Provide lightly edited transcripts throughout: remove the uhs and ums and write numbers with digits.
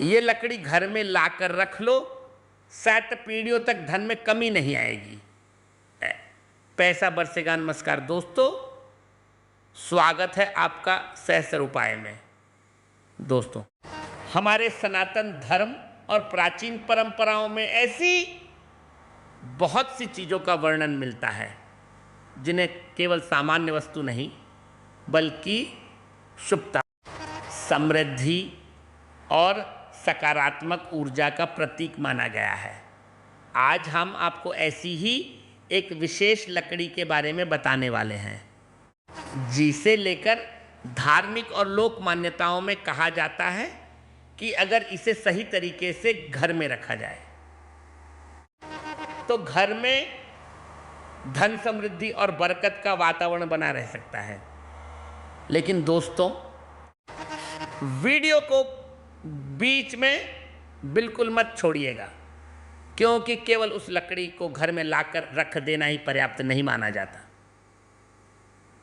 ये लकड़ी घर में लाकर रख लो, शायद पीढ़ियों तक धन में कमी नहीं आएगी। पैसा बरसेगा। नमस्कार दोस्तों, स्वागत है आपका सहस्त्र उपाय में। दोस्तों, हमारे सनातन धर्म और प्राचीन परंपराओं में ऐसी बहुत सी चीज़ों का वर्णन मिलता है जिन्हें केवल सामान्य वस्तु नहीं बल्कि शुभता, समृद्धि और सकारात्मक ऊर्जा का प्रतीक माना गया है। आज हम आपको ऐसी ही एक विशेष लकड़ी के बारे में बताने वाले हैं जिसे लेकर धार्मिक और लोक मान्यताओं में कहा जाता है कि अगर इसे सही तरीके से घर में रखा जाए तो घर में धन, समृद्धि और बरकत का वातावरण बना रह सकता है। लेकिन दोस्तों, वीडियो को बीच में बिल्कुल मत छोड़िएगा, क्योंकि केवल उस लकड़ी को घर में लाकर रख देना ही पर्याप्त नहीं माना जाता।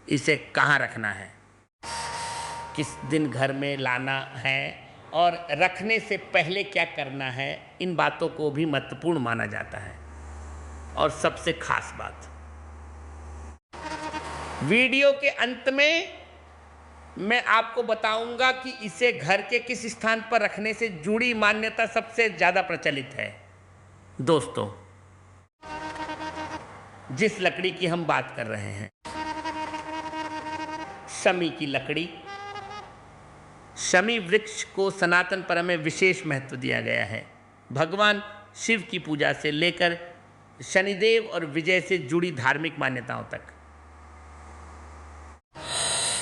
इसे कहाँ रखना है, किस दिन घर में लाना है और रखने से पहले क्या करना है, इन बातों को भी महत्वपूर्ण माना जाता है। और सबसे खास बात, वीडियो के अंत में मैं आपको बताऊंगा कि इसे घर के किस स्थान पर रखने से जुड़ी मान्यता सबसे ज्यादा प्रचलित है। दोस्तों, जिस लकड़ी की हम बात कर रहे हैं, शमी की लकड़ी। शमी वृक्ष को सनातन परम में विशेष महत्व दिया गया है। भगवान शिव की पूजा से लेकर शनिदेव और विजय से जुड़ी धार्मिक मान्यताओं तक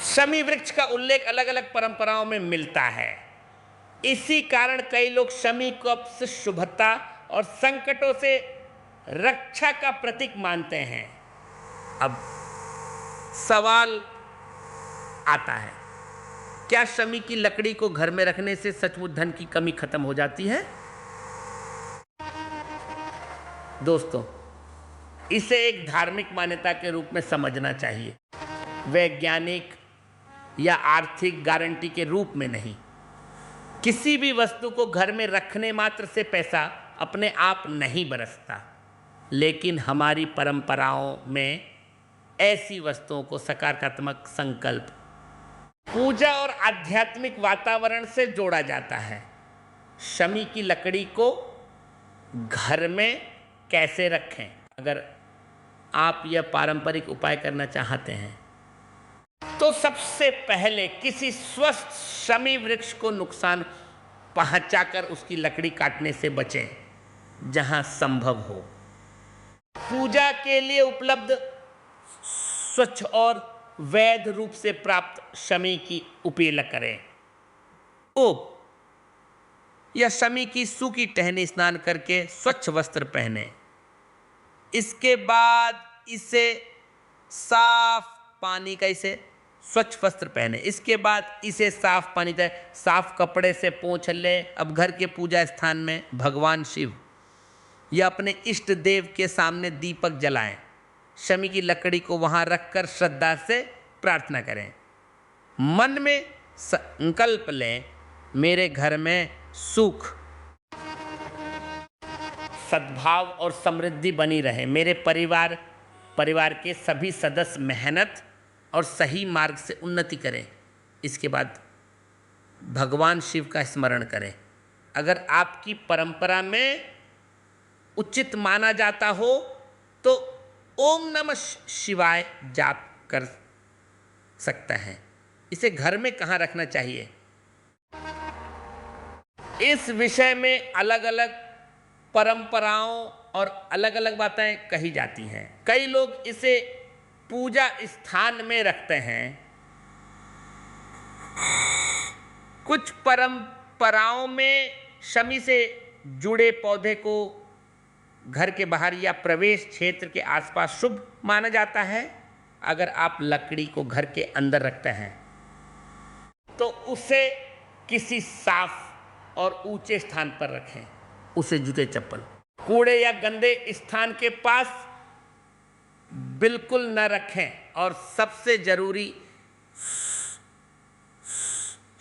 शमी वृक्ष का उल्लेख अलग अलग परंपराओं में मिलता है। इसी कारण कई लोग शमी को शुभता और संकटों से रक्षा का प्रतीक मानते हैं। अब सवाल आता है, क्या शमी की लकड़ी को घर में रखने से सचमुच धन की कमी खत्म हो जाती है? दोस्तों, इसे एक धार्मिक मान्यता के रूप में समझना चाहिए, वैज्ञानिक या आर्थिक गारंटी के रूप में नहीं। किसी भी वस्तु को घर में रखने मात्र से पैसा अपने आप नहीं बरसता, लेकिन हमारी परंपराओं में ऐसी वस्तुओं को सकारात्मक संकल्प, पूजा और आध्यात्मिक वातावरण से जोड़ा जाता है। शमी की लकड़ी को घर में कैसे रखें? अगर आप यह पारंपरिक उपाय करना चाहते हैं तो सबसे पहले किसी स्वस्थ शमी वृक्ष को नुकसान पहुंचाकर उसकी लकड़ी काटने से बचें जहां संभव हो। पूजा के लिए उपलब्ध स्वच्छ और वैध रूप से प्राप्त शमी की उपयोग करें। या शमी की सूखी टहनी स्नान करके स्वच्छ वस्त्र पहने। इसके बाद इसे साफ पानी का स्वच्छ वस्त्र पहने। इसके बाद इसे साफ पानी से साफ कपड़े से पोंछ ले। अब घर के पूजा स्थान में भगवान शिव या अपने इष्ट देव के सामने दीपक जलाएं। शमी की लकड़ी को वहां रखकर श्रद्धा से प्रार्थना करें। मन में संकल्प लें, मेरे घर में सुख, सद्भाव और समृद्धि बनी रहे। मेरे परिवार के सभी सदस्य मेहनत और सही मार्ग से उन्नति करें। इसके बाद भगवान शिव का स्मरण करें। अगर आपकी परंपरा में उचित माना जाता हो तो ओम नमः शिवाय जाप कर सकते हैं। इसे घर में कहाँ रखना चाहिए, इस विषय में अलग अलग परंपराओं और अलग अलग बातें कही जाती हैं। कई लोग इसे पूजा स्थान में रखते हैं। कुछ परंपराओं में शमी से जुड़े पौधे को घर के बाहर या प्रवेश क्षेत्र के आसपास शुभ माना जाता है। अगर आप लकड़ी को घर के अंदर रखते हैं तो उसे किसी साफ और ऊंचे स्थान पर रखें। उसे जूते चप्पल, कूड़े या गंदे स्थान के पास बिल्कुल न रखें। और सबसे जरूरी,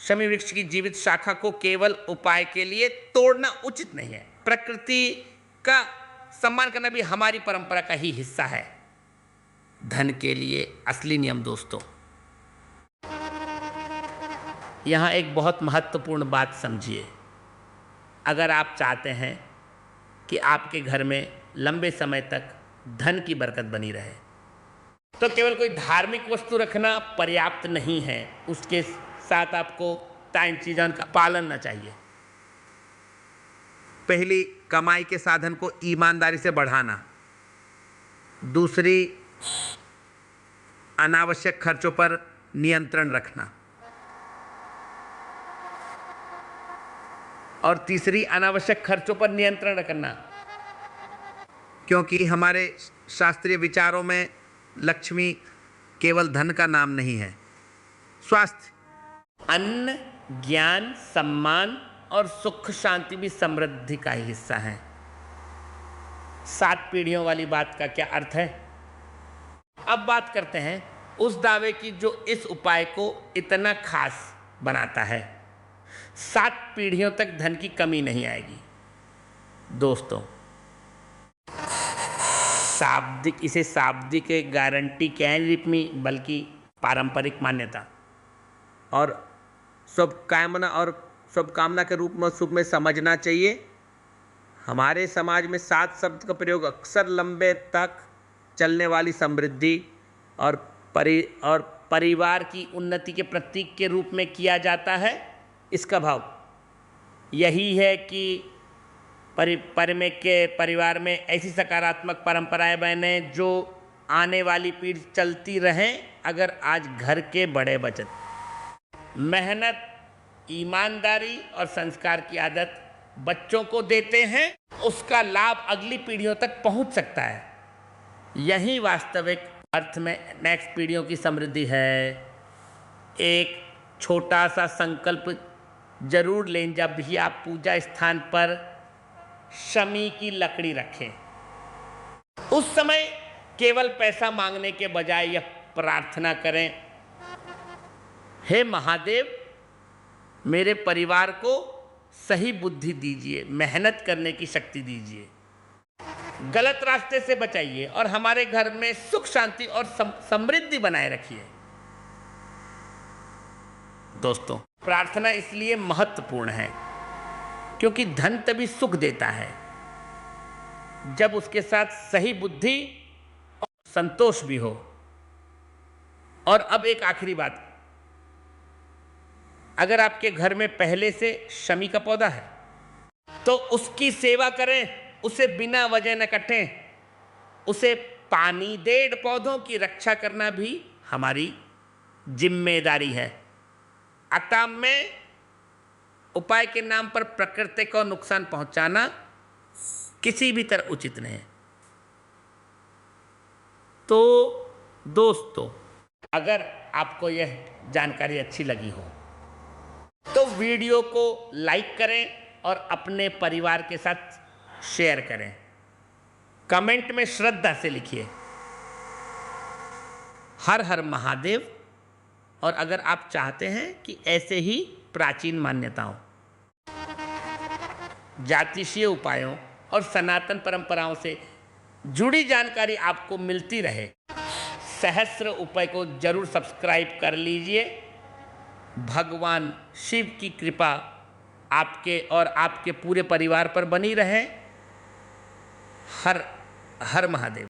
शमी वृक्ष की जीवित शाखा को केवल उपाय के लिए तोड़ना उचित नहीं है। प्रकृति का सम्मान करना भी हमारी परंपरा का ही हिस्सा है। धन के लिए असली नियम दोस्तों, यहाँ एक बहुत महत्वपूर्ण बात समझिए। अगर आप चाहते हैं कि आपके घर में लंबे समय तक धन की बरकत बनी रहे, तो केवल कोई धार्मिक वस्तु रखना पर्याप्त नहीं है। उसके साथ आपको 3 चीज़ों का पालन करना चाहिए। पहली, कमाई के साधन को ईमानदारी से बढ़ाना। दूसरी, अनावश्यक खर्चों पर नियंत्रण रखना। और तीसरी, अनावश्यक खर्चों पर नियंत्रण रखना, क्योंकि हमारे शास्त्रीय विचारों में लक्ष्मी केवल धन का नाम नहीं है। स्वास्थ्य, अन्न, ज्ञान, सम्मान और सुख शांति भी समृद्धि का ही हिस्सा है। 7 पीढ़ियों वाली बात का क्या अर्थ है? अब बात करते हैं उस दावे की जो इस उपाय को इतना खास बनाता है। 7 पीढ़ियों तक धन की कमी नहीं आएगी। दोस्तों, इसे शाब्दिक गारंटी कह नहीं, बल्कि पारंपरिक मान्यता और शुभकामना के रूप में शुभ में समझना चाहिए। हमारे समाज में 7 शब्द का प्रयोग अक्सर लंबे तक चलने वाली समृद्धि और परिवार की उन्नति के प्रतीक के रूप में किया जाता है। इसका भाव यही है कि परिवार में ऐसी सकारात्मक परंपराएं बने जो आने वाली पीढ़ी चलती रहें। अगर आज घर के बड़े बचत, मेहनत, ईमानदारी और संस्कार की आदत बच्चों को देते हैं, उसका लाभ अगली पीढ़ियों तक पहुंच सकता है। यही वास्तविक अर्थ में नेक्स्ट पीढ़ियों की समृद्धि है। एक छोटा सा संकल्प जरूर लें जब भी आप पूजा स्थान पर शमी की लकड़ी रखें। उस समय केवल पैसा मांगने के बजाय यह प्रार्थना करें, हे महादेव, मेरे परिवार को सही बुद्धि दीजिए, मेहनत करने की शक्ति दीजिए, गलत रास्ते से बचाइए और हमारे घर में सुख शांति और समृद्धि बनाए रखिए। दोस्तों, प्रार्थना इसलिए महत्वपूर्ण है क्योंकि धन तभी सुख देता है जब उसके साथ सही बुद्धि और संतोष भी हो। और अब एक आखिरी बात, अगर आपके घर में पहले से शमी का पौधा है तो उसकी सेवा करें, उसे बिना वजह न कटें, उसे पानी दें। पौधों की रक्षा करना भी हमारी जिम्मेदारी है। अतः में उपाय के नाम पर प्रकृति को नुकसान पहुंचाना किसी भी तरह उचित नहीं है। तो दोस्तों, अगर आपको यह जानकारी अच्छी लगी हो तो वीडियो को लाइक करें और अपने परिवार के साथ शेयर करें। कमेंट में श्रद्धा से लिखिए हर हर महादेव। और अगर आप चाहते हैं कि ऐसे ही प्राचीन मान्यताओं, ज्योतिषीय उपायों और सनातन परंपराओं से जुड़ी जानकारी आपको मिलती रहे, सहस्त्र उपाय को जरूर सब्सक्राइब कर लीजिए। भगवान शिव की कृपा आपके और आपके पूरे परिवार पर बनी रहे। हर हर महादेव।